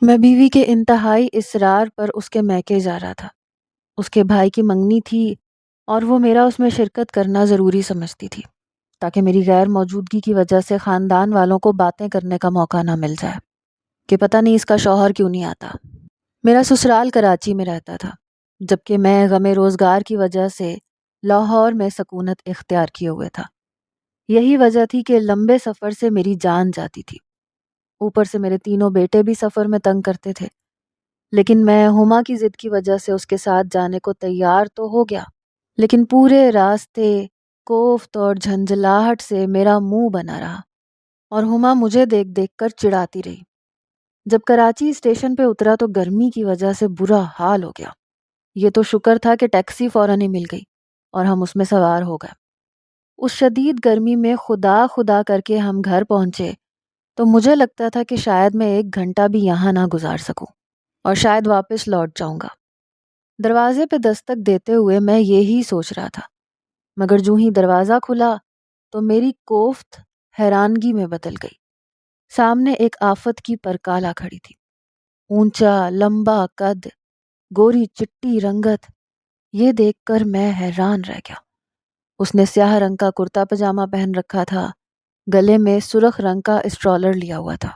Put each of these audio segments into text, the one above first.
میں بیوی کے انتہائی اصرار پر اس کے میکے جا رہا تھا۔ اس کے بھائی کی منگنی تھی اور وہ میرا اس میں شرکت کرنا ضروری سمجھتی تھی تاکہ میری غیر موجودگی کی وجہ سے خاندان والوں کو باتیں کرنے کا موقع نہ مل جائے کہ پتہ نہیں اس کا شوہر کیوں نہیں آتا۔ میرا سسرال کراچی میں رہتا تھا جبکہ میں غم روزگار کی وجہ سے لاہور میں سکونت اختیار کیے ہوئے تھا۔ یہی وجہ تھی کہ لمبے سفر سے میری جان جاتی تھی، اوپر سے میرے تینوں بیٹے بھی سفر میں تنگ کرتے تھے، لیکن میں ہما کی ضد کی وجہ سے اس کے ساتھ جانے کو تیار تو ہو گیا، لیکن پورے راستے کوفت اور جھنجھلاہٹ سے میرا منہ بنا رہا اور ہما مجھے دیکھ دیکھ کر چڑھاتی رہی۔ جب کراچی اسٹیشن پہ اترا تو گرمی کی وجہ سے برا حال ہو گیا۔ یہ تو شکر تھا کہ ٹیکسی فوراً ہی مل گئی اور ہم اس میں سوار ہو گئے۔ اس شدید گرمی میں خدا خدا کر کے ہم گھر پہنچے تو مجھے لگتا تھا کہ شاید میں 1 گھنٹہ بھی یہاں نہ گزار سکوں اور شاید واپس لوٹ جاؤں گا۔ دروازے پہ دستک دیتے ہوئے میں یہی سوچ رہا تھا، مگر جو ہی دروازہ کھلا تو میری کوفت حیرانگی میں بدل گئی۔ سامنے ایک آفت کی پرکالا کھڑی تھی، اونچا لمبا قد، گوری چٹی رنگت۔ یہ دیکھ کر میں حیران رہ گیا۔ اس نے سیاہ رنگ کا کرتا پجامہ پہن رکھا تھا، گلے میں سرخ رنگ کا اسٹرالر لیا ہوا تھا۔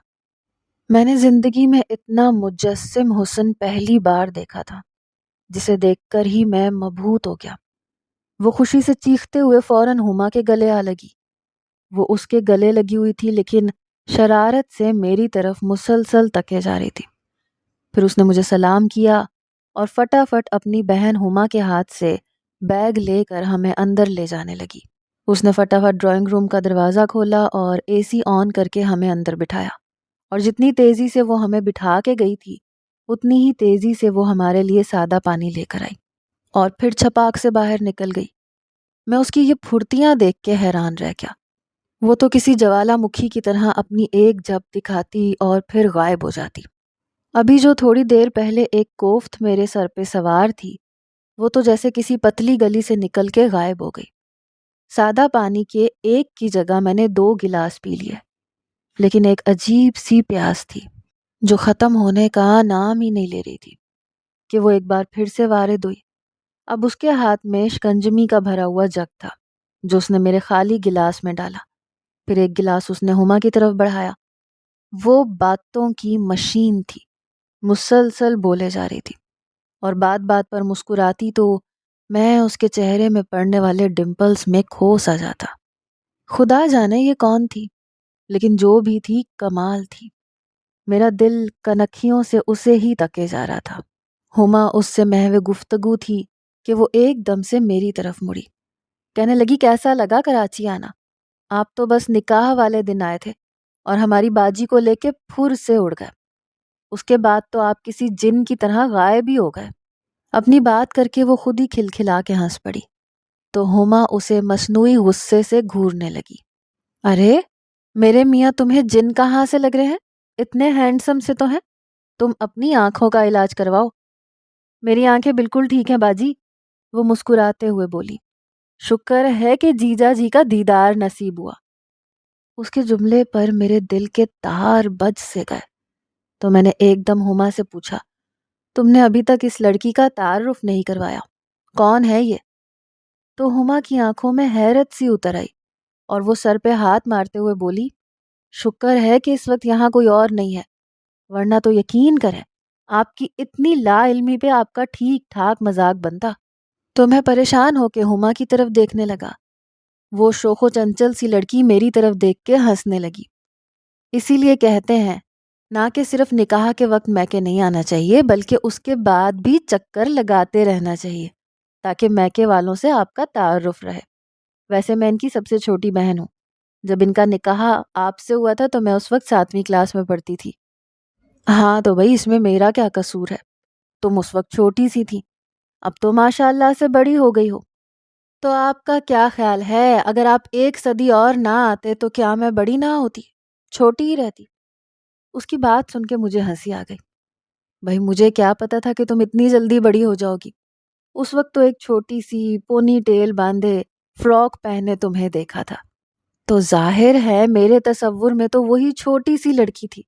میں نے زندگی میں اتنا مجسم حسن پہلی بار دیکھا تھا، جسے دیکھ کر ہی میں مبہوت ہو گیا۔ وہ خوشی سے چیختے ہوئے فوراً ہما کے گلے آ لگی۔ وہ اس کے گلے لگی ہوئی تھی لیکن شرارت سے میری طرف مسلسل تکے جا رہی تھی۔ پھر اس نے مجھے سلام کیا اور فٹافٹ اپنی بہن ہما کے ہاتھ سے بیگ لے کر ہمیں اندر لے جانے لگی۔ اس نے فٹافٹ ڈرائنگ روم کا دروازہ کھولا اور اے سی آن کر کے ہمیں اندر بٹھایا، اور جتنی تیزی سے وہ ہمیں بٹھا کے گئی تھی اتنی ہی تیزی سے وہ ہمارے لیے سادہ پانی لے کر آئی اور پھر چھپاک سے باہر نکل گئی۔ میں اس کی یہ پھرتیاں دیکھ کے حیران رہ گیا۔ وہ تو کسی جوالا مکھی کی طرح اپنی ایک جھپ دکھاتی اور پھر غائب ہو جاتی۔ ابھی جو تھوڑی دیر پہلے ایک کوفت میرے سر پہ سوار تھی، وہ تو جیسے کسی پتلی گلی سے نکل کے غائب ہو گئی۔ سادہ پانی کے ایک کی جگہ میں نے 2 گلاس پی لیے، لیکن ایک عجیب سی پیاس تھی جو ختم ہونے کا نام ہی نہیں لے رہی تھی کہ وہ ایک بار پھر سے وارد ہوئی۔ اب اس کے ہاتھ میں شکنجمی کا بھرا ہوا جگ تھا جو اس نے میرے خالی گلاس میں ڈالا۔ پھر ایک گلاس اس نے ہما کی طرف بڑھایا۔ وہ باتوں کی مشین تھی، مسلسل بولے جا رہی تھی اور بات بات پر مسکراتی تو میں اس کے چہرے میں پڑنے والے ڈمپلز میں کھو سا جاتا۔ خدا جانے یہ کون تھی، لیکن جو بھی تھی کمال تھی۔ میرا دل کنکھیوں سے اسے ہی تکے جا رہا تھا۔ ہما اس سے محو گفتگو تھی کہ وہ ایک دم سے میری طرف مڑی، کہنے لگی کیسا لگا کراچی آنا؟ آپ تو بس نکاح والے دن آئے تھے اور ہماری باجی کو لے کے پھر سے اڑ گئے۔ اس کے بعد تو آپ کسی جن کی طرح غائب ہی ہو گئے۔ اپنی بات کر کے وہ خود ہی کھلکھلا کے ہنس پڑی تو ہما اسے مصنوعی غصے سے گھورنے لگی۔ ارے میرے میاں تمہیں جن کہاں سے لگ رہے ہیں؟ اتنے ہینڈسم سے تو ہیں، تم اپنی آنکھوں کا علاج کرواؤ۔ میری آنکھیں بالکل ٹھیک ہیں باجی، وہ مسکراتے ہوئے بولی۔ شکر ہے کہ جیجا جی کا دیدار نصیب ہوا۔ اس کے جملے پر میرے دل کے تار بج سے گئے تو میں نے ایک دم ہما سے پوچھا، تم نے ابھی تک اس لڑکی کا تعارف نہیں کروایا، کون ہے یہ؟ تو ہما کی آنکھوں میں حیرت سی اتر آئی اور وہ سر پہ ہاتھ مارتے ہوئے بولی، شکر ہے کہ اس وقت یہاں کوئی اور نہیں ہے، ورنہ تو یقین کریں آپ کی اتنی لا علمی پہ آپ کا ٹھیک ٹھاک مذاق بنتا۔ تو میں پریشان ہو کے ہما کی طرف دیکھنے لگا۔ وہ شوخ و چنچل سی لڑکی میری طرف دیکھ کے ہنسنے لگی۔ اسی لیے کہتے ہیں نہ کہ صرف نکاح کے وقت میکے نہیں آنا چاہیے بلکہ اس کے بعد بھی چکر لگاتے رہنا چاہیے تاکہ میکے والوں سے آپ کا تعارف رہے۔ ویسے میں ان کی سب سے چھوٹی بہن ہوں۔ جب ان کا نکاح آپ سے ہوا تھا تو میں اس وقت 7ویں کلاس میں پڑھتی تھی۔ ہاں تو بھائی اس میں میرا کیا قصور ہے؟ تم اس وقت چھوٹی سی تھی، اب تو ماشاء اللہ سے بڑی ہو گئی ہو۔ تو آپ کا کیا خیال ہے اگر آپ 1 صدی اور نہ آتے تو کیا میں بڑی نہ ہوتی، چھوٹی ہی رہتی؟ اس کی بات سن کے مجھے ہنسی آ گئی۔ بھائی مجھے کیا پتا تھا کہ تم اتنی جلدی بڑی ہو جاؤ گی؟ اس وقت تو ایک چھوٹی سی پونی ٹیل باندھے فراک پہنے تمہیں دیکھا تھا، تو ظاہر ہے میرے تصور میں تو وہی چھوٹی سی لڑکی تھی۔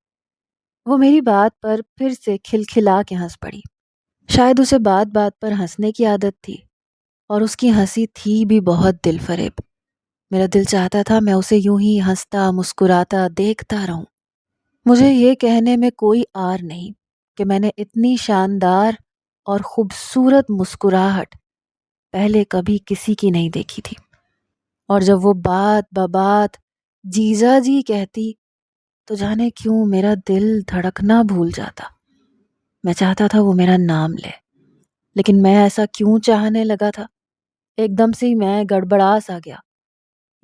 وہ میری بات پر پھر سے کھلکھلا کے ہنس پڑی۔ شاید اسے بات بات پر ہنسنے کی عادت تھی، اور اس کی ہنسی تھی بھی بہت دل فریب۔ میرا دل چاہتا تھا میں اسے یوں ہی ہنستا مسکراتا دیکھتا رہوں۔ مجھے یہ کہنے میں کوئی آر نہیں کہ میں نے اتنی شاندار اور خوبصورت مسکراہٹ پہلے کبھی کسی کی نہیں دیکھی تھی، اور جب وہ بات ببات جیجا جی کہتی تو جانے کیوں میرا دل دھڑکنا بھول جاتا۔ میں چاہتا تھا وہ میرا نام لے، لیکن میں ایسا کیوں چاہنے لگا تھا؟ ایک دم سے ہی میں گڑبڑا سا گیا۔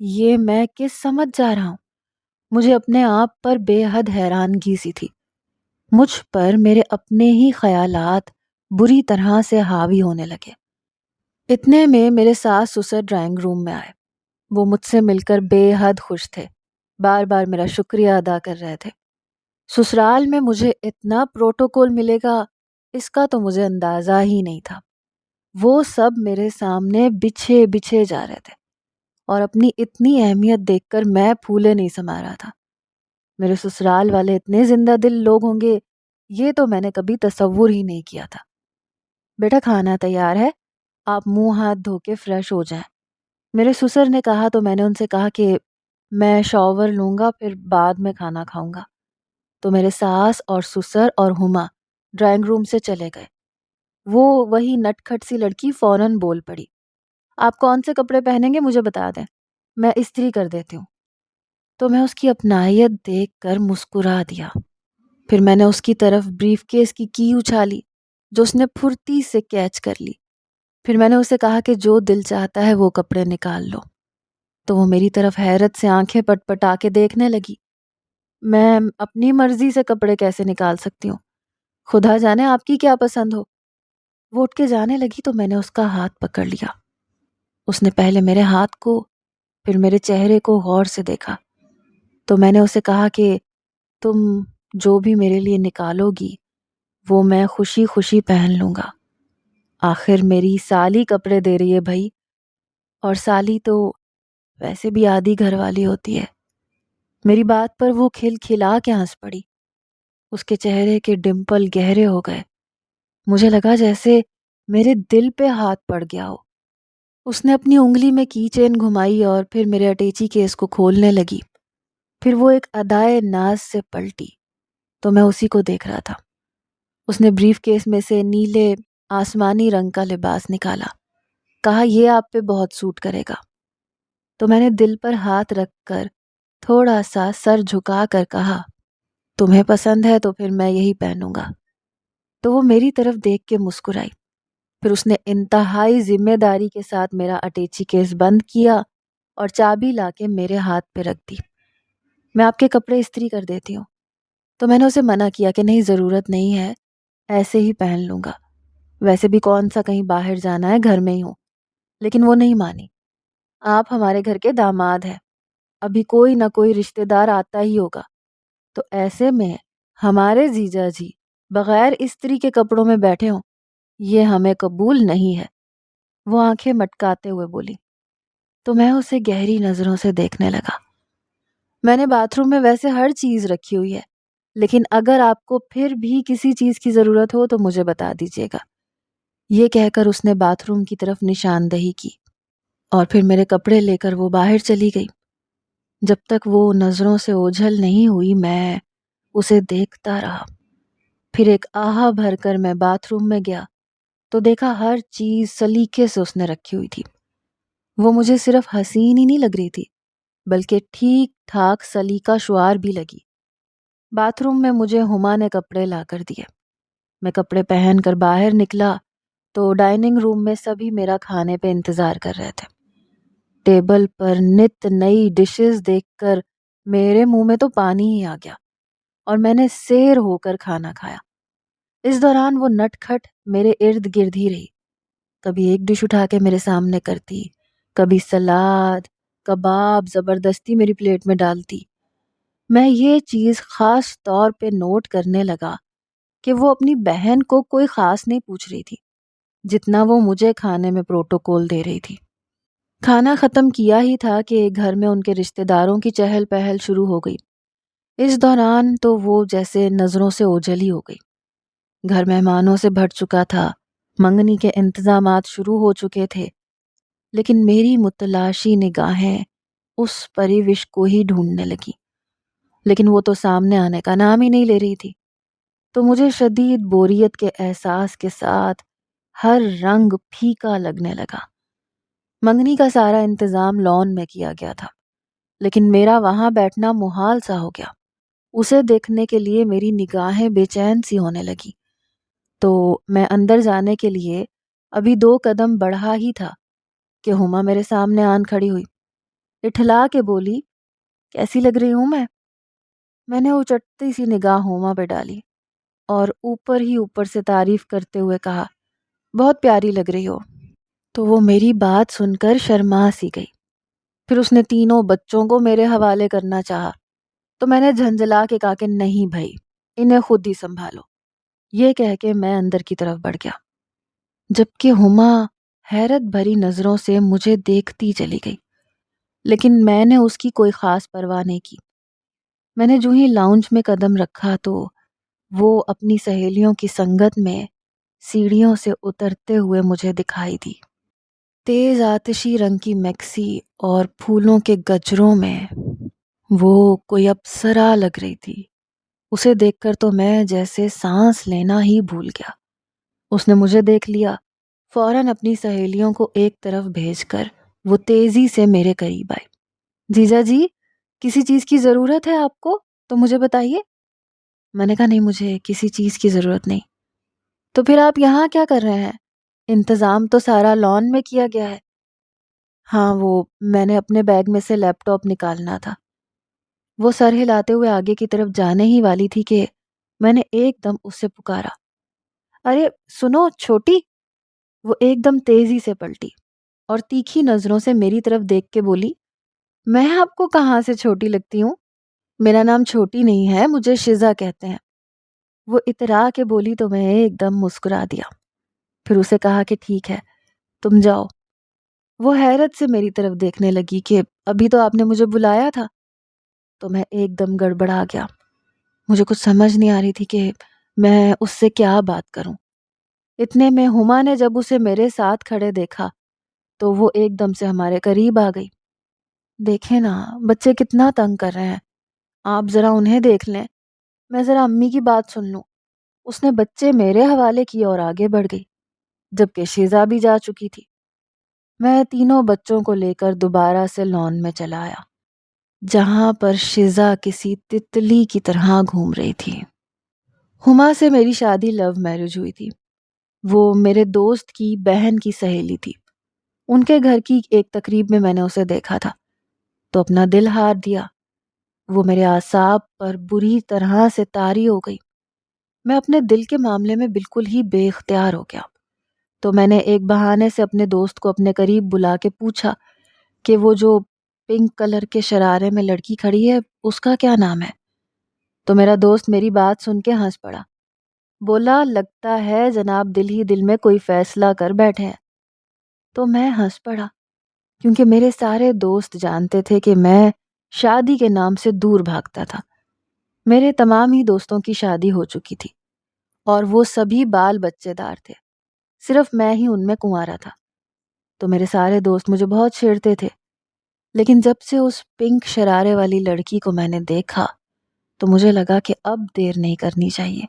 یہ میں کس سمجھ جا رہا ہوں؟ مجھے اپنے آپ پر بے حد حیرانگی سی تھی۔ مجھ پر میرے اپنے ہی خیالات بری طرح سے حاوی ہونے لگے۔ اتنے میں میرے ساس سسر ڈرائنگ روم میں آئے۔ وہ مجھ سے مل کر بے حد خوش تھے، بار بار میرا شکریہ ادا کر رہے تھے۔ سسرال میں مجھے اتنا پروٹوکول ملے گا اس کا تو مجھے اندازہ ہی نہیں تھا۔ وہ سب میرے سامنے بچھے بچھے جا رہے تھے، اور اپنی اتنی اہمیت دیکھ کر میں پھولے نہیں سما رہا تھا۔ میرے سسرال والے اتنے زندہ دل لوگ ہوں گے یہ تو میں نے کبھی تصور ہی نہیں کیا تھا۔ بیٹا کھانا تیار ہے، آپ منہ ہاتھ دھو کے فریش ہو جائیں، میرے سسر نے کہا تو میں نے ان سے کہا کہ میں شاور لوں گا پھر بعد میں کھانا کھاؤں گا۔ تو میرے ساس اور سسر اور ہما ڈرائنگ روم سے چلے گئے۔ وہ وہی نٹ کھٹ سی لڑکی فوراً بول پڑی، آپ کون سے کپڑے پہنیں گے مجھے بتا دیں، میں استری کر دیتی ہوں۔ تو میں اس کی اپنائیت دیکھ کر مسکرا دیا۔ پھر میں نے اس کی طرف بریف کیس کی اچھالی جو اس نے پھرتی سے کیچ کر لی۔ پھر میں نے اسے کہا کہ جو دل چاہتا ہے وہ کپڑے نکال لو۔ تو وہ میری طرف حیرت سے آنکھیں پٹ پٹا کے دیکھنے لگی۔ میں اپنی مرضی سے کپڑے کیسے نکال سکتی ہوں؟ خدا جانے آپ کی کیا پسند ہو۔ وہ اٹھ کے جانے لگی تو میں نے اس کا ہاتھ پکڑ لیا۔ اس نے پہلے میرے ہاتھ کو پھر میرے چہرے کو غور سے دیکھا۔ تو میں نے اسے کہا کہ تم جو بھی میرے لیے نکالو گی وہ میں خوشی خوشی پہن لوں گا۔ آخر میری سالی کپڑے دے رہی ہے بھائی، اور سالی تو ویسے بھی آدھی گھر والی ہوتی ہے۔ میری بات پر وہ کھلکھلا کے ہنس پڑی۔ اس کے چہرے کے ڈمپل گہرے ہو گئے۔ مجھے لگا جیسے میرے دل پہ ہاتھ پڑ گیا ہو۔ اس نے اپنی انگلی میں کی چین گھمائی اور پھر میرے اٹیچی کیس کو کھولنے لگی۔ پھر وہ ایک ادائے ناز سے پلٹی تو میں اسی کو دیکھ رہا تھا۔ اس نے بریف کیس میں سے نیلے آسمانی رنگ کا لباس نکالا، کہا یہ آپ پہ بہت سوٹ کرے گا۔ تو میں نے دل پر ہاتھ رکھ کر تھوڑا سا سر جھکا کر کہا تمہیں پسند ہے تو پھر میں یہی پہنوں گا۔ تو وہ میری طرف دیکھ کے مسکرائی۔ پھر اس نے انتہائی ذمہ داری کے ساتھ میرا اٹیچی کیس بند کیا اور چابی لا کے میرے ہاتھ پہ رکھ دی۔ میں آپ کے کپڑے استری کر دیتی ہوں۔ تو میں نے اسے منع کیا کہ نہیں ضرورت نہیں ہے، ایسے ہی پہن لوں گا، ویسے بھی کون سا کہیں باہر جانا ہے، گھر میں ہی ہوں۔ لیکن وہ نہیں مانی۔ آپ ہمارے گھر کے داماد ہیں، ابھی کوئی نہ کوئی رشتہ دار آتا ہی ہوگا، تو ایسے میں ہمارے جیجا جی بغیر استری کے کپڑوں میں بیٹھے ہوں یہ ہمیں قبول نہیں ہے۔ وہ آنکھیں مٹکاتے ہوئے بولی۔ تو میں اسے گہری نظروں سے دیکھنے لگا۔ میں نے باتھ روم میں ویسے ہر چیز رکھی ہوئی ہے، لیکن اگر آپ کو پھر بھی کسی چیز کی ضرورت ہو تو مجھے بتا دیجیے گا۔ یہ کہہ کر اس نے باتھ روم کی طرف نشاندہی کی اور پھر میرے کپڑے لے کر وہ باہر چلی گئی۔ جب تک وہ نظروں سے اوجھل نہیں ہوئی میں اسے دیکھتا رہا۔ پھر ایک آہا بھر کر میں باتھ روم میں گیا تو دیکھا ہر چیز سلیقے سے اس نے رکھی ہوئی تھی۔ وہ مجھے صرف حسین ہی نہیں لگ رہی تھی بلکہ ٹھیک ٹھاک سلیقہ شعار بھی لگی۔ باتھ روم میں مجھے ہما نے کپڑے لا کر دیے۔ میں کپڑے پہن کر باہر نکلا تو ڈائننگ روم میں سبھی میرا کھانے پہ انتظار کر رہے تھے۔ ٹیبل پر نت نئی ڈشز دیکھ کر میرے منہ میں تو پانی ہی آ گیا اور میں نے سیر ہو کر کھانا کھایا۔ اس دوران وہ نٹ کھٹ میرے ارد گرد ہی رہی، کبھی ایک ڈش اٹھا کے میرے سامنے کرتی، کبھی سلاد کباب زبردستی میری پلیٹ میں ڈالتی۔ میں یہ چیز خاص طور پہ نوٹ کرنے لگا کہ وہ اپنی بہن کو کوئی خاص نہیں پوچھ رہی تھی جتنا وہ مجھے کھانے میں پروٹوکول دے رہی تھی۔ کھانا ختم کیا ہی تھا کہ گھر میں ان کے رشتہ داروں کی چہل پہل شروع ہو گئی۔ اس دوران تو وہ جیسے نظروں سے اوجھل ہی ہو گئی۔ گھر مہمانوں سے بھر چکا تھا، منگنی کے انتظامات شروع ہو چکے تھے، لیکن میری متلاشی نگاہیں اس پریوش کو ہی ڈھونڈنے لگی، لیکن وہ تو سامنے آنے کا نام ہی نہیں لے رہی تھی۔ تو مجھے شدید بوریت کے احساس کے ساتھ ہر رنگ پھیکا لگنے لگا۔ منگنی کا سارا انتظام لان میں کیا گیا تھا، لیکن میرا وہاں بیٹھنا محال سا ہو گیا۔ اسے دیکھنے کے لیے میری نگاہیں بے چین سی ہونے لگی۔ تو میں اندر جانے کے لیے ابھی 2 قدم بڑھا ہی تھا کہ ہما میرے سامنے آن کھڑی ہوئی، اٹھلا کے بولی، کیسی لگ رہی ہوں میں؟ میں نے اچٹتی سی نگاہ ہما پہ ڈالی اور اوپر ہی اوپر سے تعریف کرتے ہوئے کہا، بہت پیاری لگ رہی ہو۔ تو وہ میری بات سن کر شرما سی گئی۔ پھر اس نے تینوں بچوں کو میرے حوالے کرنا چاہا، تو میں نے جھنجھلا کے کہا کہ نہیں بھائی، انہیں خود ہی سنبھالو۔ یہ کہہ کے میں اندر کی طرف بڑھ گیا، جبکہ ہما حیرت بھری نظروں سے مجھے دیکھتی چلی گئی، لیکن میں نے اس کی کوئی خاص پرواہ نہیں کی۔ میں نے جو ہی لاؤنج میں قدم رکھا تو وہ اپنی سہیلیوں کی سنگت میں سیڑھیوں سے اترتے ہوئے مجھے دکھائی دی۔ تیز آتشی رنگ کی میکسی اور پھولوں کے گجروں میں وہ کوئی اپسرا لگ رہی تھی۔ اسے دیکھ کر تو میں جیسے سانس لینا ہی بھول گیا۔ اس نے مجھے دیکھ لیا، فوراً اپنی سہیلیوں کو ایک طرف بھیج کر وہ تیزی سے میرے قریب آئی۔ جیجا جی، کسی چیز کی ضرورت ہے آپ کو تو مجھے بتائیے۔ میں نے کہا نہیں، مجھے کسی چیز کی ضرورت نہیں۔ تو پھر آپ یہاں کیا کر رہے ہیں؟ انتظام تو سارا لان میں کیا گیا ہے۔ ہاں، وہ میں نے اپنے بیگ میں سے لیپ ٹاپ نکالنا تھا۔ وہ سر ہلاتے ہوئے آگے کی طرف جانے ہی والی تھی کہ میں نے ایک دم اس سے پکارا، ارے سنو چھوٹی۔ وہ ایک دم تیزی سے پلٹی اور تیکھی نظروں سے میری طرف دیکھ کے بولی، میں آپ کو کہاں سے چھوٹی لگتی ہوں؟ میرا نام چھوٹی نہیں ہے، مجھے شزا کہتے ہیں۔ وہ اترا کے بولی تو میں ایک دم مسکرا دیا، پھر اسے کہا کہ ٹھیک ہے تم جاؤ۔ وہ حیرت سے میری طرف دیکھنے لگی کہ ابھی تو آپ نے مجھے بلایا تھا۔ تو میں ایک دم گڑبڑا گیا، مجھے کچھ سمجھ نہیں آ رہی تھی کہ میں اس سے کیا بات کروں۔ اتنے میں ہما نے جب اسے میرے ساتھ کھڑے دیکھا تو وہ ایک دم سے ہمارے قریب آ گئی۔ دیکھیں نا بچے کتنا تنگ کر رہے ہیں، آپ ذرا انہیں دیکھ لیں، میں ذرا امی کی بات سن لوں۔ اس نے بچے میرے حوالے کیے اور آگے بڑھ گئی، جبکہ شیزا بھی جا چکی تھی۔ میں تینوں بچوں کو لے کر دوبارہ سے لان میں چلا آیا، جہاں پر شیزا کسی تتلی کی طرح گھوم رہی تھی۔ ہما سے میری شادی لو میرج ہوئی تھی۔ وہ میرے دوست کی بہن کی سہیلی تھی۔ ان کے گھر کی ایک تقریب میں نے اسے دیکھا تھا تو اپنا دل ہار دیا۔ وہ میرے اعصاب پر بری طرح سے طاری ہو گئی۔ میں اپنے دل کے معاملے میں بالکل ہی بے اختیار ہو گیا۔ تو میں نے ایک بہانے سے اپنے دوست کو اپنے قریب بلا کے پوچھا کہ وہ جو پنک کلر کے شرارے میں لڑکی کھڑی ہے اس کا کیا نام ہے؟ تو میرا دوست میری بات سن کے ہنس پڑا، بولا لگتا ہے جناب دل ہی دل میں کوئی فیصلہ کر بیٹھے ہیں۔ تو میں ہنس پڑا، کیونکہ میرے سارے دوست جانتے تھے کہ میں شادی کے نام سے دور بھاگتا تھا۔ میرے تمام ہی دوستوں کی شادی ہو چکی تھی اور وہ سبھی بال بچے دار تھے، صرف میں ہی ان میں کنوارا تھا۔ تو میرے سارے دوست مجھے بہت چھیڑتے تھے، لیکن جب سے اس پنک شرارے والی لڑکی کو میں نے دیکھا تو مجھے لگا کہ اب دیر نہیں کرنی چاہیے،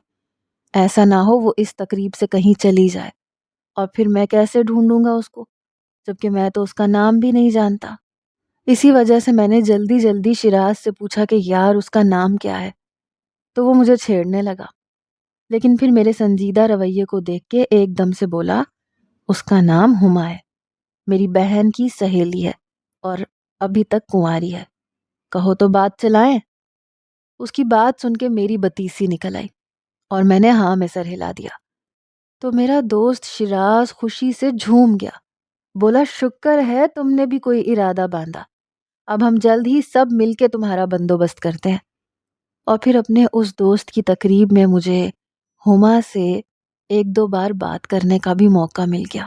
ایسا نہ ہو وہ اس تقریب سے کہیں چلی جائے اور پھر میں کیسے ڈھونڈوں گا اس کو، جبکہ میں تو اس کا نام بھی نہیں جانتا۔ اسی وجہ سے میں نے جلدی جلدی شیراز سے پوچھا کہ یار اس کا نام کیا ہے، تو وہ مجھے چھیڑنے لگا، لیکن پھر میرے سنجیدہ رویے کو دیکھ کے ایک دم سے بولا، اس کا نام ہما ہے، میری بہن کی سہیلی ہے اور ابھی تک کنواری ہے، کہو تو بات چلائیں۔ اس کی بات سن کے میری بتیسی نکل آئی اور میں نے ہاں میں سر ہلا دیا۔ تو میرا دوست شیراز خوشی سے جھوم گیا، بولا شکر ہے تم نے بھی کوئی ارادہ باندھا، اب ہم جلد ہی سب مل کے تمہارا بندوبست کرتے ہیں۔ اور پھر اپنے اس دوست کی تقریب میں مجھے ہما سے 1-2 بار بات کرنے کا بھی موقع مل گیا۔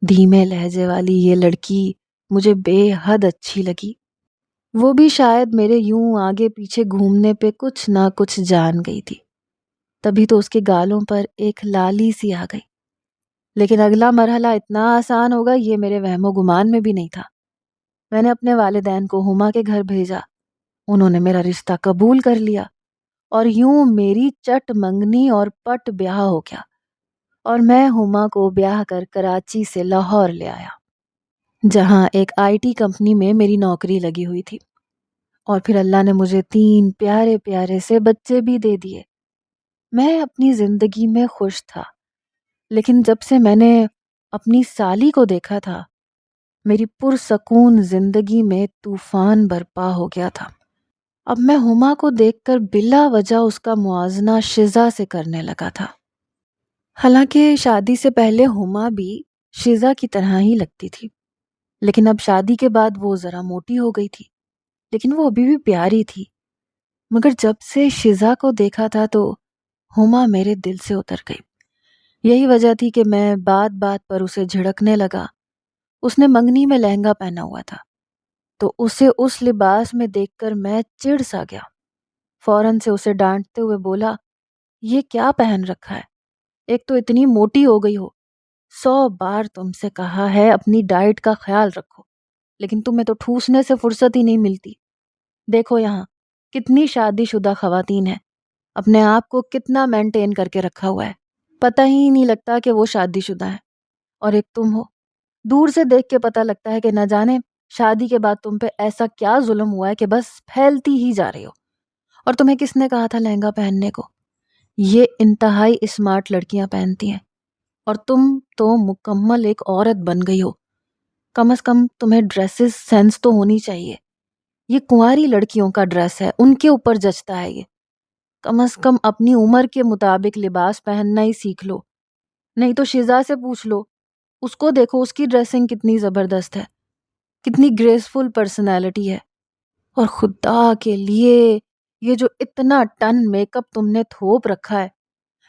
دھیمے لہجے والی یہ لڑکی مجھے بے حد اچھی لگی۔ وہ بھی شاید میرے یوں آگے پیچھے گھومنے پہ کچھ نہ کچھ جان گئی تھی، تبھی تو اس کے گالوں پر ایک لالی سی آ گئی۔ لیکن اگلا مرحلہ اتنا آسان ہوگا یہ میرے وہم و گمان میں بھی نہیں تھا۔ میں نے اپنے والدین کو ہما کے گھر بھیجا، انہوں نے میرا رشتہ قبول کر لیا، اور یوں میری چٹ منگنی اور پٹ بیاہ ہو گیا، اور میں ہما کو بیاہ کر کراچی سے لاہور لے آیا، جہاں ایک IT کمپنی میں میری نوکری لگی ہوئی تھی۔ اور پھر اللہ نے مجھے 3 پیارے پیارے سے بچے بھی دے دیے۔ میں اپنی زندگی میں خوش تھا، لیکن جب سے میں نے اپنی سالی کو دیکھا تھا، میری پرسکون زندگی میں طوفان برپا ہو گیا تھا۔ اب میں ہما کو دیکھ کر بلا وجہ اس کا موازنہ شزا سے کرنے لگا تھا۔ حالانکہ شادی سے پہلے ہما بھی شزا کی طرح ہی لگتی تھی، لیکن اب شادی کے بعد وہ ذرا موٹی ہو گئی تھی، لیکن وہ ابھی بھی پیاری تھی۔ مگر جب سے شزا کو دیکھا تھا تو ہما میرے دل سے اتر گئی۔ یہی وجہ تھی کہ میں بات بات پر اسے جھڑکنے لگا۔ اس نے منگنی میں لہنگا پہنا ہوا تھا، تو اسے اس لباس میں دیکھ کر میں چڑ سا گیا۔ فوراً سے اسے ڈانٹتے ہوئے بولا، یہ کیا پہن رکھا ہے؟ ایک تو اتنی موٹی ہو گئی ہو، 100 بار تم سے کہا ہے اپنی ڈائٹ کا خیال رکھو، لیکن تمہیں تو ٹھوسنے سے فرصت ہی نہیں ملتی۔ دیکھو یہاں کتنی شادی شدہ خواتین ہیں، اپنے آپ کو کتنا مینٹین کر کے رکھا ہوا ہے، پتہ ہی نہیں لگتا کہ وہ شادی شدہ ہیں، اور ایک تم ہو، دور سے دیکھ کے پتہ لگتا ہے کہ نہ جانے شادی کے بعد تم پہ ایسا کیا ظلم ہوا ہے کہ بس پھیلتی ہی جا رہی ہو۔ اور تمہیں کس نے کہا تھا لہنگا پہننے کو؟ یہ انتہائی اسمارٹ لڑکیاں پہنتی ہیں، اور تم تو مکمل ایک عورت بن گئی ہو۔ کم از کم تمہیں ڈریسز سینس تو ہونی چاہیے۔ یہ کنواری لڑکیوں کا ڈریس ہے، ان کے اوپر جچتا ہے یہ۔ کم از کم اپنی عمر کے مطابق لباس پہننا ہی سیکھ لو، نہیں تو شزا سے پوچھ لو، اس کو دیکھو، اس کی ڈریسنگ کتنی زبردست ہے، کتنی گریسفل پرسنالٹی ہے۔ اور خدا کے لیے یہ جو اتنا ٹن میک اپ تم نے تھوپ رکھا ہے،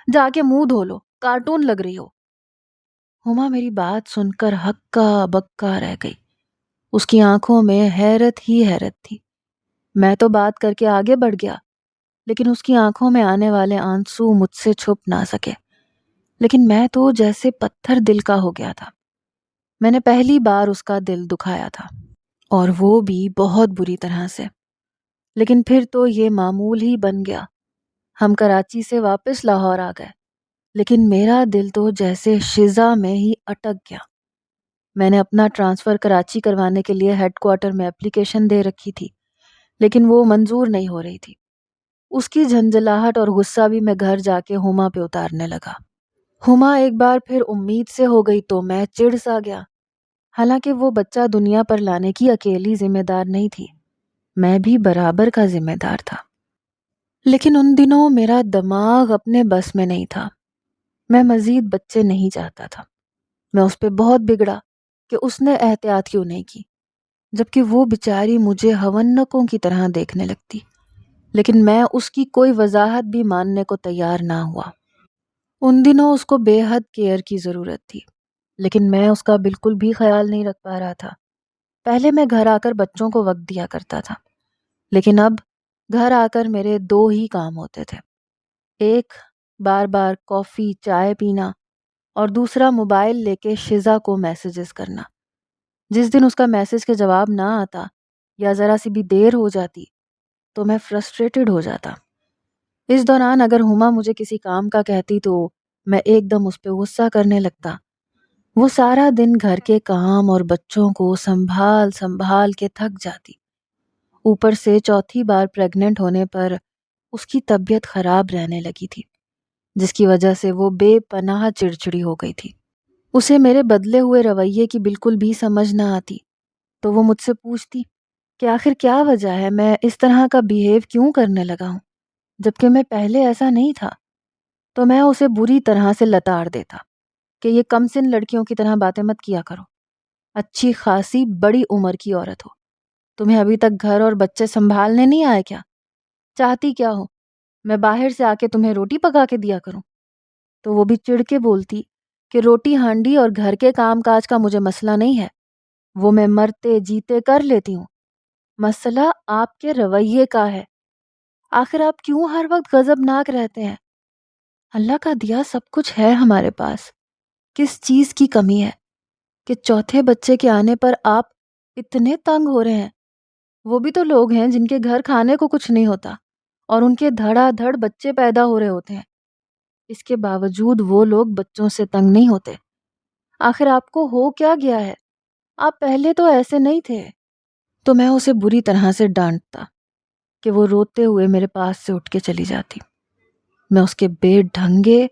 جا کے منہ دھو لو، کارٹون لگ رہی ہو۔ ہما میری بات سن کر ہکا بکا رہ گئی، اس کی آنکھوں میں حیرت ہی حیرت تھی۔ میں تو بات کر کے آگے بڑھ گیا، لیکن اس کی آنکھوں میں آنے والے آنسو مجھ سے چھپ نہ سکے۔ لیکن میں تو جیسے پتھر دل کا ہو گیا تھا۔ میں نے پہلی بار اس کا دل دکھایا تھا، اور وہ بھی بہت بری طرح سے۔ لیکن پھر تو یہ معمول ہی بن گیا۔ ہم کراچی سے واپس لاہور آ گئے، لیکن میرا دل تو جیسے شزا میں ہی اٹک گیا۔ میں نے اپنا ٹرانسفر کراچی کروانے کے لیے ہیڈ کوارٹر میں اپلیکیشن دے رکھی تھی، لیکن وہ منظور نہیں ہو رہی تھی۔ اس کی جھنجھلاہٹ اور غصہ بھی میں گھر جا کے ہما پہ اتارنے لگا۔ ہما ایک بار پھر امید سے ہو گئی تو میں چڑ سا گیا۔ حالانکہ وہ بچہ دنیا پر لانے کی اکیلی ذمہ دار نہیں تھی، میں بھی برابر کا ذمہ دار تھا۔ لیکن ان دنوں میرا دماغ اپنے بس میں نہیں تھا۔ میں مزید بچے نہیں چاہتا تھا۔ میں اس پہ بہت بگڑا کہ اس نے احتیاط کیوں نہیں کی، جبکہ وہ بیچاری مجھے ہونکوں کی طرح دیکھنے لگتی۔ لیکن میں اس کی کوئی وضاحت بھی ماننے کو تیار نہ ہوا۔ ان دنوں اس کو بے حد کیئر کی ضرورت تھی، لیکن میں اس کا بالکل بھی خیال نہیں رکھ پا رہا تھا۔ پہلے میں گھر آ کر بچوں کو وقت دیا کرتا تھا، لیکن اب گھر آ کر میرے 2 ہی کام ہوتے تھے۔ ایک، بار بار کافی چائے پینا، اور دوسرا موبائل لے کے شزا کو میسیجز کرنا۔ جس دن اس کا میسج کے جواب نہ آتا یا ذرا سی بھی دیر ہو جاتی تو میں فرسٹریٹڈ ہو جاتا۔ اس دوران اگر ہما مجھے کسی کام کا کہتی تو میں ایک دم اس پہ غصہ کرنے لگتا۔ وہ سارا دن گھر کے کام اور بچوں کو سنبھال سنبھال کے تھک جاتی۔ اوپر سے چوتھی بار پریگننٹ ہونے پر اس کی طبیعت خراب رہنے لگی تھی، جس کی وجہ سے وہ بے پناہ چڑچڑی ہو گئی تھی۔ اسے میرے بدلے ہوئے رویے کی بالکل بھی سمجھ نہ آتی، تو وہ مجھ سے پوچھتی کہ آخر کیا وجہ ہے، میں اس طرح کا بیہیو کیوں کرنے لگا ہوں، جبکہ میں پہلے ایسا نہیں تھا۔ تو میں اسے بری طرح سے لتاڑ دیتا کہ یہ کم سن لڑکیوں کی طرح باتیں مت کیا کرو، اچھی خاصی بڑی عمر کی عورت ہو، تمہیں ابھی تک گھر اور بچے سنبھالنے نہیں آئے کیا؟ چاہتی کیا ہو، میں باہر سے آ کے تمہیں روٹی پکا کے دیا کروں؟ تو وہ بھی چڑ کے بولتی کہ روٹی ہانڈی اور گھر کے کام کاج کا مجھے مسئلہ نہیں ہے، وہ میں مرتے جیتے کر لیتی ہوں، مسئلہ آپ کے رویے کا ہے۔ آخر آپ کیوں ہر وقت غضبناک رہتے ہیں؟ اللہ کا دیا سب کچھ ہے ہمارے پاس، کس چیز کی کمی ہے کہ چوتھے بچے کے آنے پر آپ اتنے تنگ ہو رہے ہیں؟ وہ بھی تو لوگ ہیں جن کے گھر کھانے کو کچھ نہیں ہوتا اور ان کے دھڑا دھڑ بچے پیدا ہو رہے ہوتے ہیں۔ اس کے باوجود وہ لوگ بچوں سے تنگ نہیں ہوتے۔ آخر آپ کو ہو کیا گیا ہے؟ آپ پہلے تو ایسے نہیں تھے۔ تو میں اسے بری طرح سے ڈانٹتا کہ وہ روتے ہوئے میرے پاس سے اٹھ کے چلی جاتی۔ میں اس کے بے ڈھنگے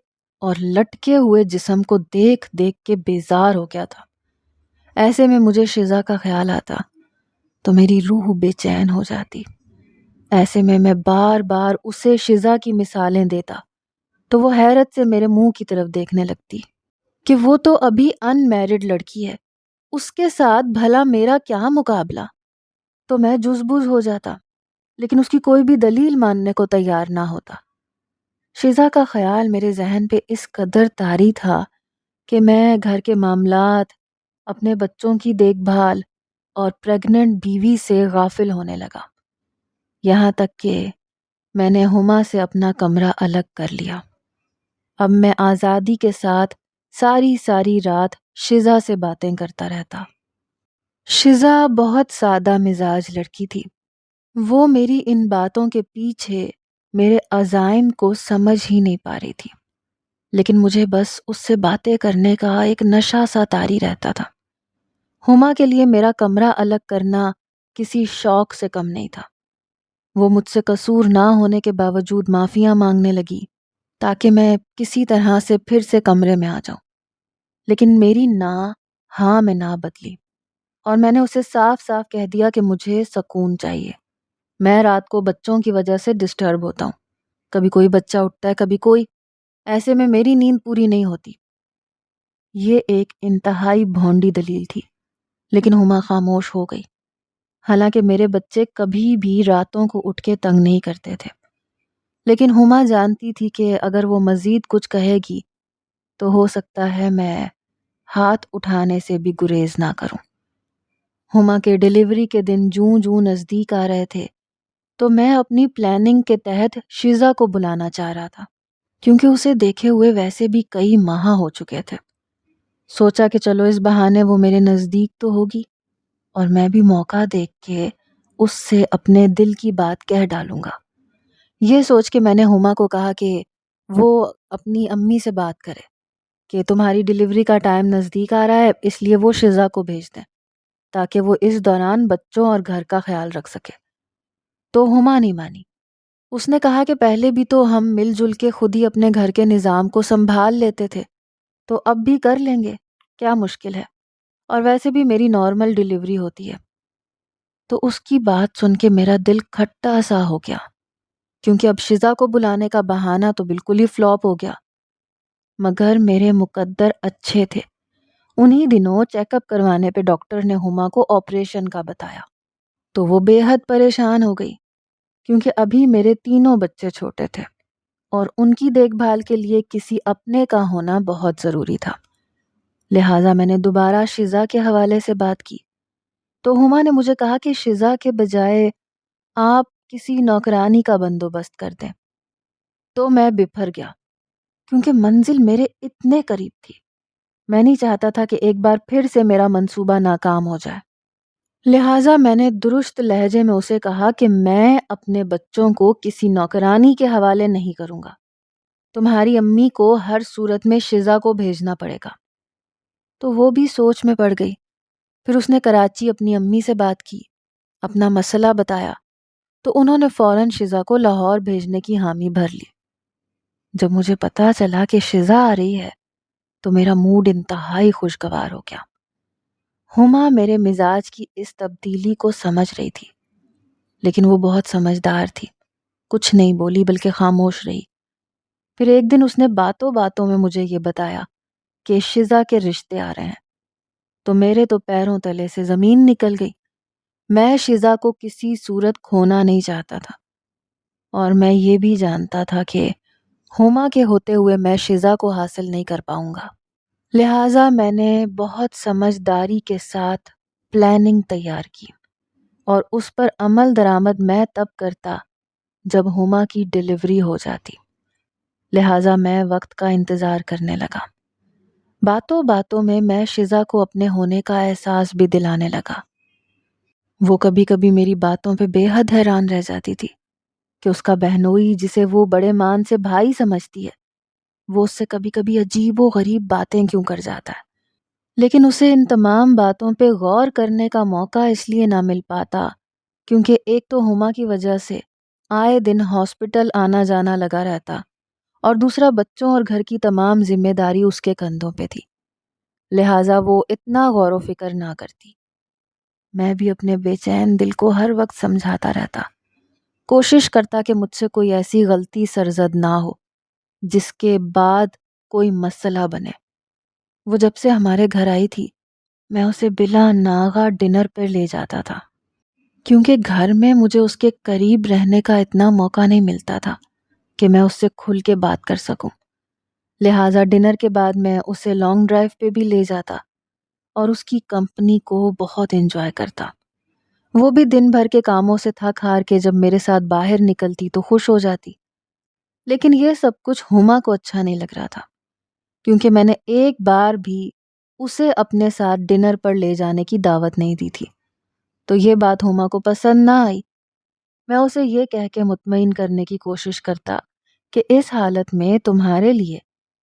اور لٹکے ہوئے جسم کو دیکھ دیکھ کے بیزار ہو گیا تھا۔ ایسے میں مجھے شزا کا خیال آتا تو میری روح بے چین ہو جاتی۔ ایسے میں بار بار اسے شزا کی مثالیں دیتا تو وہ حیرت سے میرے منہ کی طرف دیکھنے لگتی کہ وہ تو ابھی ان میرڈ لڑکی ہے، اس کے ساتھ بھلا میرا کیا مقابلہ؟ تو میں جزبز ہو جاتا، لیکن اس کی کوئی بھی دلیل ماننے کو تیار نہ ہوتا۔ شزا کا خیال میرے ذہن پہ اس قدر طاری تھا کہ میں گھر کے معاملات، اپنے بچوں کی دیکھ بھال اور پریگننٹ بیوی سے غافل ہونے لگا، یہاں تک کہ میں نے ہما سے اپنا کمرہ الگ کر لیا۔ اب میں آزادی کے ساتھ ساری رات شزا سے باتیں کرتا رہتا۔ شزا بہت سادہ مزاج لڑکی تھی۔ وہ میری ان باتوں کے پیچھے میرے عزائم کو سمجھ ہی نہیں پا رہی تھی، لیکن مجھے بس اس سے باتیں کرنے کا ایک نشہ سا طاری رہتا تھا۔ ہما کے لیے میرا کمرہ الگ کرنا کسی شوق سے کم نہیں تھا۔ وہ مجھ سے قصور نہ ہونے کے باوجود معافیاں مانگنے لگی تاکہ میں کسی طرح سے پھر سے کمرے میں آ جاؤں، لیکن میری ہاں میں نہ بدلی اور میں نے اسے صاف صاف کہہ دیا کہ مجھے سکون چاہیے۔ میں رات کو بچوں کی وجہ سے ڈسٹرب ہوتا ہوں، کبھی کوئی بچہ اٹھتا ہے کبھی کوئی، ایسے میں میری نیند پوری نہیں ہوتی۔ یہ ایک انتہائی بھونڈی دلیل تھی، لیکن ہما خاموش ہو گئی۔ حالانکہ میرے بچے کبھی بھی راتوں کو اٹھ کے تنگ نہیں کرتے تھے، لیکن ہما جانتی تھی کہ اگر وہ مزید کچھ کہے گی تو ہو سکتا ہے میں ہاتھ اٹھانے سے بھی گریز نہ کروں۔ ہما کے ڈیلیوری کے دن جوں نزدیک آ رہے تھے تو میں اپنی پلاننگ کے تحت شیزا کو بلانا چاہ رہا تھا، کیونکہ اسے دیکھے ہوئے ویسے بھی کئی ماہ ہو چکے تھے۔ سوچا کہ چلو اس بہانے وہ میرے نزدیک تو ہوگی اور میں بھی موقع دیکھ کے اس سے اپنے دل کی بات کہہ ڈالوں گا۔ یہ سوچ کے میں نے ہما کو کہا کہ وہ اپنی امی سے بات کرے کہ تمہاری ڈیلیوری کا ٹائم نزدیک آ رہا ہے، اس لیے وہ شزا کو بھیج دیں تاکہ وہ اس دوران بچوں اور گھر کا خیال رکھ سکے۔ تو ہما نہیں مانی۔ اس نے کہا کہ پہلے بھی تو ہم مل جل کے خود ہی اپنے گھر کے نظام کو سنبھال لیتے تھے، تو اب بھی کر لیں گے، کیا مشکل ہے، اور ویسے بھی میری نارمل ڈیلیوری ہوتی ہے۔ تو اس کی بات سن کے میرا دل کھٹا سا ہو گیا، کیونکہ اب شزا کو بلانے کا بہانہ تو بالکل ہی فلاپ ہو گیا۔ مگر میرے مقدر اچھے تھے۔ انہی دنوں چیک اپ کروانے پہ ڈاکٹر نے ہما کو آپریشن کا بتایا، تو وہ بے حد پریشان ہو گئی، کیونکہ ابھی میرے تینوں بچے چھوٹے تھے اور ان کی دیکھ بھال کے لیے کسی اپنے کا ہونا بہت ضروری تھا۔ لہٰذا میں نے دوبارہ شزا کے حوالے سے بات کی تو ہما نے مجھے کہا کہ شزا کے بجائے آپ کسی نوکرانی کا بندوبست کر دیں۔ تو میں بپھر گیا، کیونکہ منزل میرے اتنے قریب تھی۔ میں نہیں چاہتا تھا کہ ایک بار پھر سے میرا منصوبہ ناکام ہو جائے۔ لہٰذا میں نے درست لہجے میں اسے کہا کہ میں اپنے بچوں کو کسی نوکرانی کے حوالے نہیں کروں گا، تمہاری امی کو ہر صورت میں شزا کو بھیجنا پڑے گا۔ تو وہ بھی سوچ میں پڑ گئی۔ پھر اس نے کراچی اپنی امی سے بات کی، اپنا مسئلہ بتایا، تو انہوں نے فوراً شزا کو لاہور بھیجنے کی حامی بھر لی۔ جب مجھے پتا چلا کہ شزا آ رہی ہے تو میرا موڈ انتہائی خوشگوار ہو گیا۔ ہما میرے مزاج کی اس تبدیلی کو سمجھ رہی تھی، لیکن وہ بہت سمجھدار تھی، کچھ نہیں بولی بلکہ خاموش رہی۔ پھر ایک دن اس نے باتوں باتوں میں مجھے یہ بتایا کہ شزا کے رشتے آ رہے ہیں، تو میرے تو پیروں تلے سے زمین نکل گئی۔ میں شزا کو کسی صورت کھونا نہیں چاہتا تھا، اور میں یہ بھی جانتا تھا کہ ہما کے ہوتے ہوئے میں شزا کو حاصل نہیں کر پاؤں گا۔ لہٰذا میں نے بہت سمجھداری کے ساتھ پلاننگ تیار کی۔ اور اس پر عمل درآمد میں تب کرتا جب ہما کی ڈیلیوری ہو جاتی، لہٰذا میں وقت کا انتظار کرنے لگا۔ باتوں باتوں میں شزا کو اپنے ہونے کا احساس بھی دلانے لگا۔ وہ کبھی کبھی میری باتوں پہ بے حد حیران رہ جاتی تھی کہ اس کا بہنوئی جسے وہ بڑے مان سے بھائی سمجھتی ہے، وہ اس سے کبھی کبھی عجیب و غریب باتیں کیوں کر جاتا ہے۔ لیکن اسے ان تمام باتوں پہ غور کرنے کا موقع اس لیے نہ مل پاتا کیونکہ ایک تو ہما کی وجہ سے آئے دن ہاسپٹل آنا جانا لگا رہتا، اور دوسرا بچوں اور گھر کی تمام ذمہ داری اس کے کندھوں پہ تھی، لہٰذا وہ اتنا غور و فکر نہ کرتی۔ میں بھی اپنے بے چین دل کو ہر وقت سمجھاتا رہتا، کوشش کرتا کہ مجھ سے کوئی ایسی غلطی سرزد نہ ہو جس کے بعد کوئی مسئلہ بنے۔ وہ جب سے ہمارے گھر آئی تھی میں اسے بلا ناغہ ڈنر پر لے جاتا تھا، کیونکہ گھر میں مجھے اس کے قریب رہنے کا اتنا موقع نہیں ملتا تھا کہ میں اس سے کھل کے بات کر سکوں، لہٰذا ڈنر کے بعد میں اسے لانگ ڈرائیو پہ بھی لے جاتا اور اس کی کمپنی کو بہت انجوائے کرتا۔ وہ بھی دن بھر کے کاموں سے تھک ہار کے جب میرے ساتھ باہر نکلتی تو خوش ہو جاتی، لیکن یہ سب کچھ ہما کو اچھا نہیں لگ رہا تھا کیونکہ میں نے ایک بار بھی اسے اپنے ساتھ ڈنر پر لے جانے کی دعوت نہیں دی تھی، تو یہ بات ہما کو پسند نہ آئی۔ میں اسے یہ کہہ کے مطمئن کرنے کی کوشش کرتا کہ اس حالت میں تمہارے لیے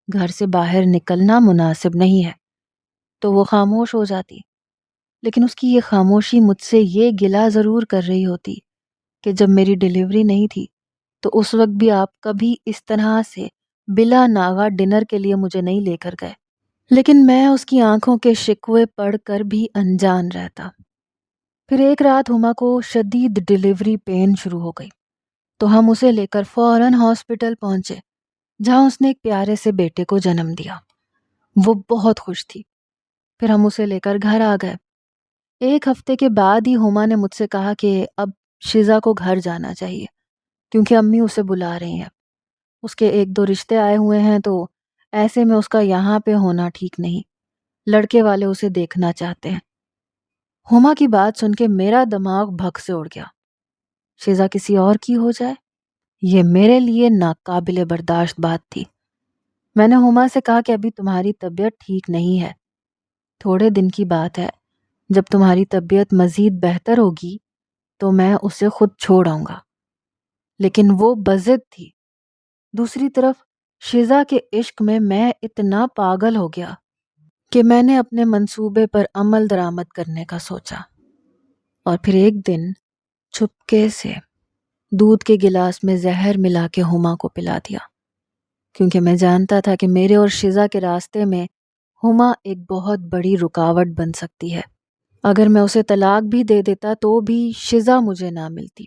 گھر سے باہر نکلنا مناسب نہیں ہے، تو وہ خاموش ہو جاتی، لیکن اس کی یہ خاموشی مجھ سے یہ گلہ ضرور کر رہی ہوتی کہ جب میری ڈیلیوری نہیں تھی تو اس وقت بھی آپ کبھی اس طرح سے بلا ناغہ ڈنر کے لیے مجھے نہیں لے کر گئے۔ لیکن میں اس کی آنکھوں کے شکوے پڑھ کر بھی انجان رہتا۔ پھر ایک رات ہما کو شدید ڈیلیوری پین شروع ہو گئی تو ہم اسے لے کر فوراً ہاسپٹل پہنچے جہاں اس نے ایک پیارے سے بیٹے کو جنم دیا۔ وہ بہت خوش تھی۔ پھر ہم اسے لے کر گھر آ گئے۔ ایک ہفتے کے بعد ہی ہما نے مجھ سے کہا کہ اب شزا کو گھر جانا چاہیے کیونکہ امی اسے بلا رہی ہیں، اس کے ایک دو رشتے آئے ہوئے ہیں تو ایسے میں اس کا یہاں پہ ہونا ٹھیک نہیں، لڑکے والے اسے دیکھنا چاہتے ہیں۔ ہما کی بات سن کے میرا دماغ بھگ سے اڑ گیا۔ شزا کسی اور کی ہو جائے، یہ میرے لیے ناقابل برداشت بات تھی۔ میں نے ہما سے کہا کہ ابھی تمہاری طبیعت ٹھیک نہیں ہے، تھوڑے دن کی بات ہے، جب تمہاری طبیعت مزید بہتر ہوگی تو میں اسے خود چھوڑ آؤں گا۔ لیکن وہ بضد تھی۔ دوسری طرف شزا کے عشق میں اتنا پاگل ہو گیا کہ میں نے اپنے منصوبے پر عمل درآمد کرنے کا سوچا، اور پھر ایک دن چھپکے سے دودھ کے گلاس میں زہر ملا کے ہما کو پلا دیا، کیونکہ میں جانتا تھا کہ میرے اور شزا کے راستے میں ہما ایک بہت بڑی رکاوٹ بن سکتی ہے۔ اگر میں اسے طلاق بھی دے دیتا تو بھی شزا مجھے نہ ملتی،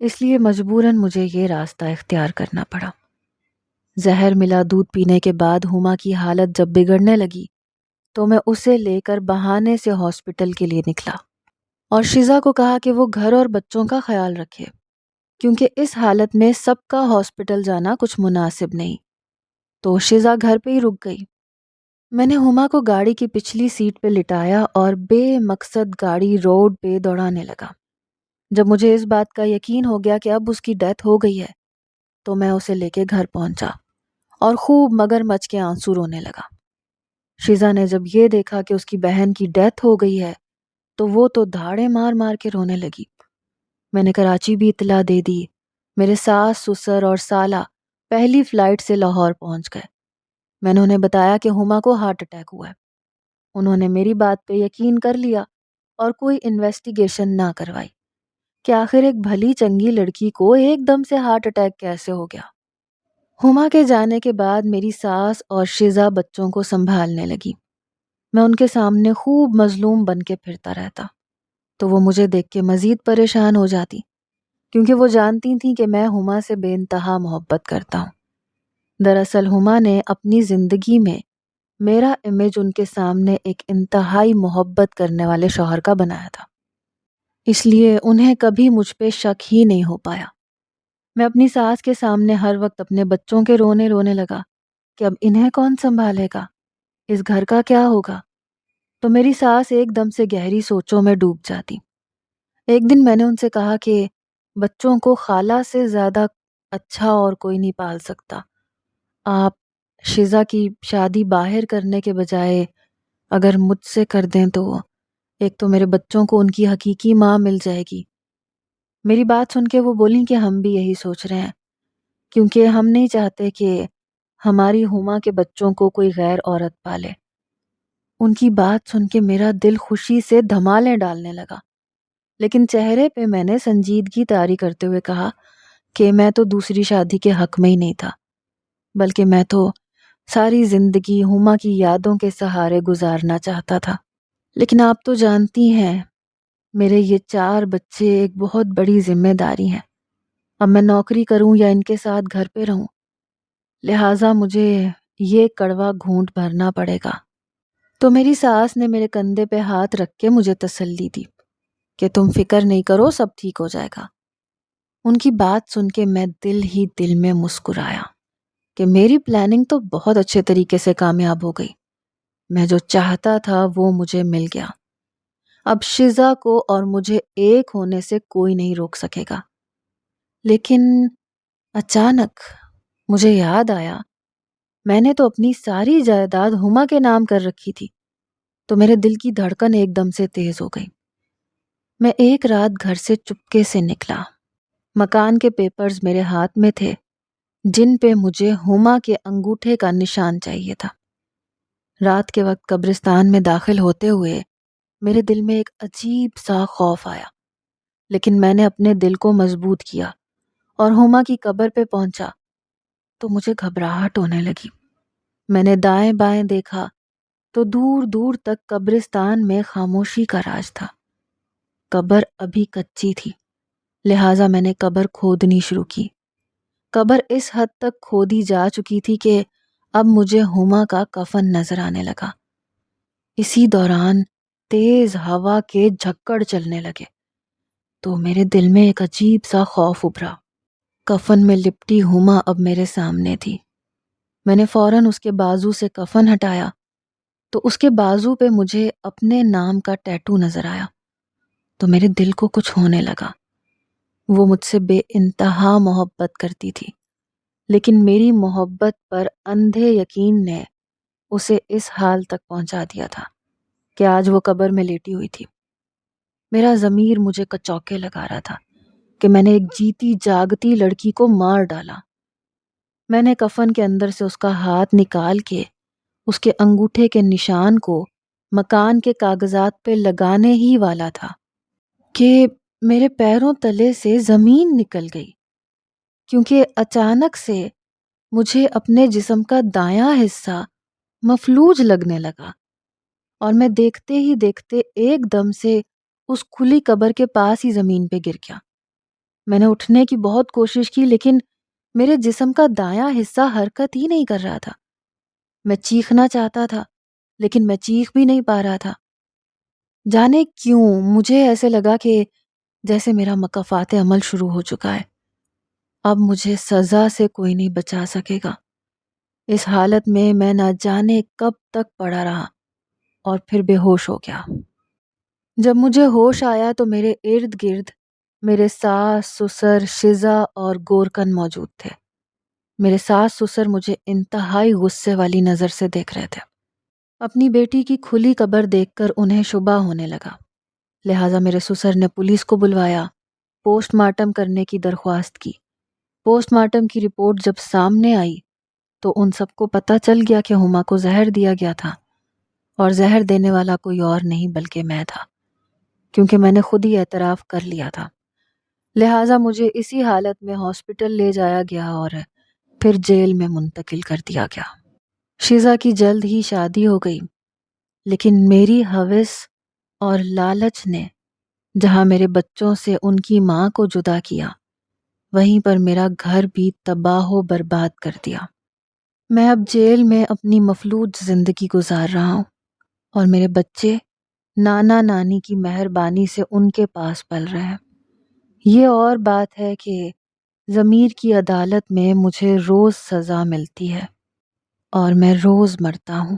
اس لیے مجبوراً مجھے یہ راستہ اختیار کرنا پڑا۔ زہر ملا دودھ پینے کے بعد ہما کی حالت جب بگڑنے لگی تو میں اسے لے کر بہانے سے ہاسپٹل کے لیے نکلا اور شزا کو کہا کہ وہ گھر اور بچوں کا خیال رکھے کیونکہ اس حالت میں سب کا ہاسپٹل جانا کچھ مناسب نہیں۔ تو شزا گھر پہ ہی رک گئی۔ میں نے ہما کو گاڑی کی پچھلی سیٹ پہ لٹایا اور بے مقصد گاڑی روڈ پہ دوڑانے لگا۔ جب مجھے اس بات کا یقین ہو گیا کہ اب اس کی ڈیتھ ہو گئی ہے تو میں اسے لے کے گھر پہنچا اور خوب مگرمچھ کے آنسو رونے لگا۔ شزا نے جب یہ دیکھا کہ اس کی بہن کی ڈیتھ ہو گئی ہے تو وہ تو دھاڑے مار مار کے رونے لگی۔ میں نے کراچی بھی اطلاع دے دی۔ میرے ساس سسر اور سالہ پہلی فلائٹ سے لاہور پہنچ گئے۔ میں نے انہیں بتایا کہ ہما کو ہارٹ اٹیک ہوا ہے۔ انہوں نے میری بات پہ یقین کر لیا اور کوئی انویسٹیگیشن نہ کروائی کہ آخر ایک بھلی چنگی لڑکی کو ایک دم سے ہارٹ اٹیک کیسے ہو گیا۔ ہما کے جانے کے بعد میری ساس اور شزا بچوں کو سنبھالنے لگی۔ میں ان کے سامنے خوب مظلوم بن کے پھرتا رہتا تو وہ مجھے دیکھ کے مزید پریشان ہو جاتی کیونکہ وہ جانتی تھیں کہ میں ہما سے بے انتہا محبت کرتا ہوں۔ دراصل ہما نے اپنی زندگی میں میرا امیج ان کے سامنے ایک انتہائی محبت کرنے والے شوہر کا بنایا تھا، اس لیے انہیں کبھی مجھ پہ شک ہی نہیں ہو پایا۔ میں اپنی ساس کے سامنے ہر وقت اپنے بچوں کے رونے لگا کہ اب انہیں کون سنبھالے گا، اس گھر کا کیا ہوگا، تو میری ساس ایک دم سے گہری سوچوں میں ڈوب جاتی۔ ایک دن میں نے ان سے کہا کہ بچوں کو خالہ سے زیادہ اچھا اور کوئی نہیں پال سکتا۔ آپ شزا کی شادی باہر کرنے کے بجائے اگر مجھ سے کر دیں تو ایک تو میرے بچوں کو ان کی حقیقی ماں مل جائے گی۔ میری بات سن کے وہ بولیں کہ ہم بھی یہی سوچ رہے ہیں، کیونکہ ہم نہیں چاہتے کہ ہماری ہما کے بچوں کو کوئی غیر عورت پالے۔ ان کی بات سن کے میرا دل خوشی سے دھمالیں ڈالنے لگا، لیکن چہرے پہ میں نے سنجیدگی طاری کرتے ہوئے کہا کہ میں تو دوسری شادی کے حق میں ہی نہیں تھا، بلکہ میں تو ساری زندگی ہما کی یادوں کے سہارے گزارنا چاہتا تھا۔ لیکن آپ تو جانتی ہیں میرے یہ 4 بچے ایک بہت بڑی ذمہ داری ہیں۔ اب میں نوکری کروں یا ان کے ساتھ گھر پہ رہوں، لہٰذا مجھے یہ کڑوا گھونٹ بھرنا پڑے گا۔ تو میری ساس نے میرے کندھے پہ ہاتھ رکھ کے مجھے تسلی دی کہ تم فکر نہیں کرو، سب ٹھیک ہو جائے گا۔ ان کی بات سن کے میں دل ہی دل میں مسکرایا کہ میری پلاننگ تو بہت اچھے طریقے سے کامیاب ہو گئی۔ میں جو چاہتا تھا وہ مجھے مل گیا۔ اب شزا کو اور مجھے ایک ہونے سے کوئی نہیں روک سکے گا۔ لیکن اچانک مجھے یاد آیا میں نے تو اپنی ساری جائیداد ہما کے نام کر رکھی تھی، تو میرے دل کی دھڑکن ایک دم سے تیز ہو گئی۔ میں ایک رات گھر سے چپکے سے نکلا۔ مکان کے پیپرز میرے ہاتھ میں تھے جن پہ مجھے ہما کے انگوٹھے کا نشان چاہیے تھا۔ رات کے وقت قبرستان میں داخل ہوتے ہوئے میرے دل میں ایک عجیب سا خوف آیا، لیکن میں نے اپنے دل کو مضبوط کیا اور ہما کی قبر پہ پہنچا تو مجھے گھبراہٹ ہونے لگی۔ میں نے دائیں بائیں دیکھا تو دور دور تک قبرستان میں خاموشی کا راج تھا۔ قبر ابھی کچی تھی، لہٰذا میں نے قبر کھودنی شروع کی۔ قبر اس حد تک کھودی جا چکی تھی کہ اب مجھے ہما کا کفن نظر آنے لگا۔ اسی دوران تیز ہوا کے جھکڑ چلنے لگے تو میرے دل میں ایک عجیب سا خوف ابھرا۔ کفن میں لپٹی ہما اب میرے سامنے تھی۔ میں نے فوراً اس کے بازو سے کفن ہٹایا تو اس کے بازو پہ مجھے اپنے نام کا ٹیٹو نظر آیا تو میرے دل کو کچھ ہونے لگا۔ وہ مجھ سے بے انتہا محبت کرتی تھی، لیکن میری محبت پر اندھے یقین نے اسے اس حال تک پہنچا دیا تھا کہ آج وہ قبر میں لیٹی ہوئی تھی۔ میرا ضمیر مجھے کچوکے لگا رہا تھا کہ میں نے ایک جیتی جاگتی لڑکی کو مار ڈالا۔ میں نے کفن کے اندر سے اس کا ہاتھ نکال کے اس کے انگوٹھے کے نشان کو مکان کے کاغذات پہ لگانے ہی والا تھا کہ میرے پیروں تلے سے زمین نکل گئی، کیونکہ اچانک سے مجھے اپنے جسم کا دایاں حصہ مفلوج لگنے لگا اور میں دیکھتے ہی دیکھتے ایک دم سے اس کھلی قبر کے پاس ہی زمین پہ گر گیا۔ میں نے اٹھنے کی بہت کوشش کی، لیکن میرے جسم کا دایاں حصہ حرکت ہی نہیں کر رہا تھا۔ میں چیخنا چاہتا تھا لیکن میں چیخ بھی نہیں پا رہا تھا۔ جانے کیوں مجھے ایسے لگا کہ جیسے میرا مکافات عمل شروع ہو چکا ہے۔ اب مجھے سزا سے کوئی نہیں بچا سکے گا۔ اس حالت میں میں نہ جانے کب تک پڑا رہا اور پھر بے ہوش ہو گیا۔ جب مجھے ہوش آیا تو میرے ارد گرد میرے ساس، سسر، شزا اور گورکن موجود تھے۔ میرے ساس سسر مجھے انتہائی غصے والی نظر سے دیکھ رہے تھے۔ اپنی بیٹی کی کھلی قبر دیکھ کر انہیں شبہ ہونے لگا، لہٰذا میرے سسر نے پولیس کو بلوایا، پوسٹ مارٹم کرنے کی درخواست کی۔ پوسٹ مارٹم کی رپورٹ جب سامنے آئی تو ان سب کو پتہ چل گیا کہ ہما کو زہر دیا گیا تھا، اور زہر دینے والا کوئی اور نہیں بلکہ میں تھا، کیونکہ میں نے خود ہی اعتراف کر لیا تھا۔ لہٰذا مجھے اسی حالت میں ہاسپٹل لے جایا گیا اور پھر جیل میں منتقل کر دیا گیا۔ شزا کی جلد ہی شادی ہو گئی، لیکن میری ہوس اور لالچ نے جہاں میرے بچوں سے ان کی ماں کو جدا کیا، وہیں پر میرا گھر بھی تباہ و برباد کر دیا۔ میں اب جیل میں اپنی مفلوج زندگی گزار رہا ہوں اور میرے بچے نانا نانی کی مہربانی سے ان کے پاس پل رہے ہیں۔ یہ اور بات ہے کہ ضمیر کی عدالت میں مجھے روز سزا ملتی ہے اور میں روز مرتا ہوں۔